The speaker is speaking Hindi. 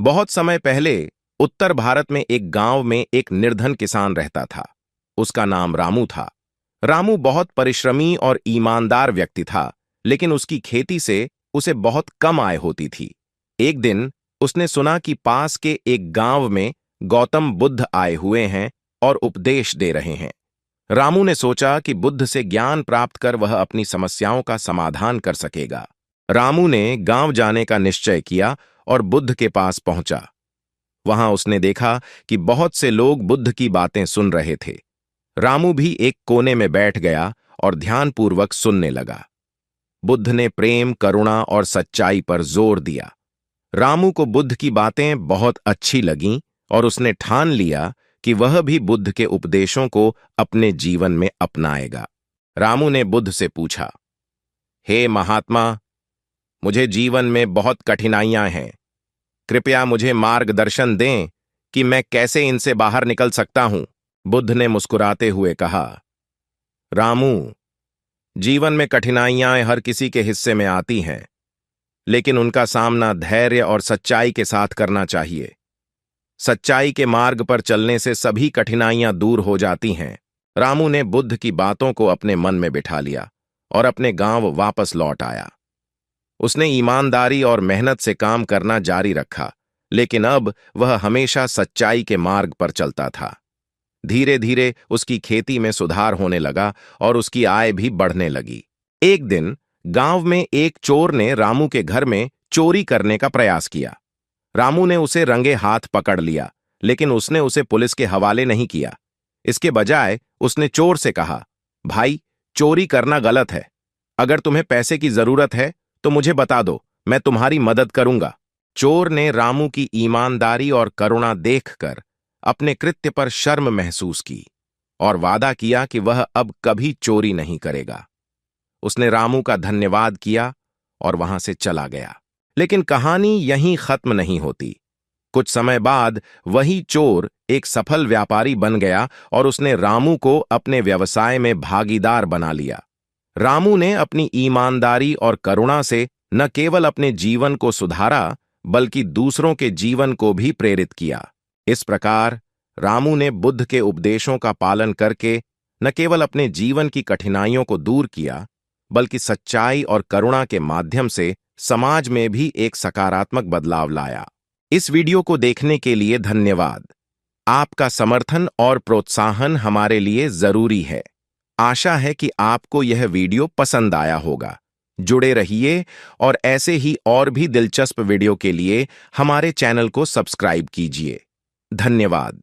बहुत समय पहले उत्तर भारत में एक गांव में एक निर्धन किसान रहता था। उसका नाम रामू था। रामू बहुत परिश्रमी और ईमानदार व्यक्ति था, लेकिन उसकी खेती से उसे बहुत कम आय होती थी। एक दिन उसने सुना कि पास के एक गांव में गौतम बुद्ध आए हुए हैं और उपदेश दे रहे हैं। रामू ने सोचा कि बुद्ध से ज्ञान प्राप्त कर वह अपनी समस्याओं का समाधान कर सकेगा। रामू ने गांव जाने का निश्चय किया और बुद्ध के पास पहुंचा। वहां उसने देखा कि बहुत से लोग बुद्ध की बातें सुन रहे थे। रामू भी एक कोने में बैठ गया और ध्यानपूर्वक सुनने लगा। बुद्ध ने प्रेम, करुणा और सच्चाई पर जोर दिया। रामू को बुद्ध की बातें बहुत अच्छी लगीं और उसने ठान लिया कि वह भी बुद्ध के उपदेशों को अपने जीवन में अपनाएगा। रामू ने बुद्ध से पूछा, हे महात्मा, मुझे जीवन में बहुत कठिनाइयां हैं। कृपया मुझे मार्गदर्शन दें कि मैं कैसे इनसे बाहर निकल सकता हूं। बुद्ध ने मुस्कुराते हुए कहा, रामू, जीवन में कठिनाइयां हर किसी के हिस्से में आती हैं, लेकिन उनका सामना धैर्य और सच्चाई के साथ करना चाहिए। सच्चाई के मार्ग पर चलने से सभी कठिनाइयां दूर हो जाती हैं। रामू ने बुद्ध की बातों को अपने मन में बिठा लिया और अपने गांव वापस लौट आया। उसने ईमानदारी और मेहनत से काम करना जारी रखा, लेकिन अब वह हमेशा सच्चाई के मार्ग पर चलता था। धीरे धीरे उसकी खेती में सुधार होने लगा और उसकी आय भी बढ़ने लगी। एक दिन गांव में एक चोर ने रामू के घर में चोरी करने का प्रयास किया। रामू ने उसे रंगे हाथ पकड़ लिया, लेकिन उसने उसे पुलिस के हवाले नहीं किया। इसके बजाय उसने चोर से कहा, भाई, चोरी करना गलत है। अगर तुम्हें पैसे की जरूरत है तो मुझे बता दो, मैं तुम्हारी मदद करूंगा। चोर ने रामू की ईमानदारी और करुणा देखकर अपने कृत्य पर शर्म महसूस की और वादा किया कि वह अब कभी चोरी नहीं करेगा। उसने रामू का धन्यवाद किया और वहां से चला गया। लेकिन कहानी यहीं खत्म नहीं होती। कुछ समय बाद वही चोर एक सफल व्यापारी बन गया और उसने रामू को अपने व्यवसाय में भागीदार बना लिया। रामू ने अपनी ईमानदारी और करुणा से न केवल अपने जीवन को सुधारा, बल्कि दूसरों के जीवन को भी प्रेरित किया। इस प्रकार रामू ने बुद्ध के उपदेशों का पालन करके न केवल अपने जीवन की कठिनाइयों को दूर किया, बल्कि सच्चाई और करुणा के माध्यम से समाज में भी एक सकारात्मक बदलाव लाया। इस वीडियो को देखने के लिए धन्यवाद। आपका समर्थन और प्रोत्साहन हमारे लिए जरूरी है। आशा है कि आपको यह वीडियो पसंद आया होगा। जुड़े रहिए और ऐसे ही और भी दिलचस्प वीडियो के लिए हमारे चैनल को सब्सक्राइब कीजिए। धन्यवाद।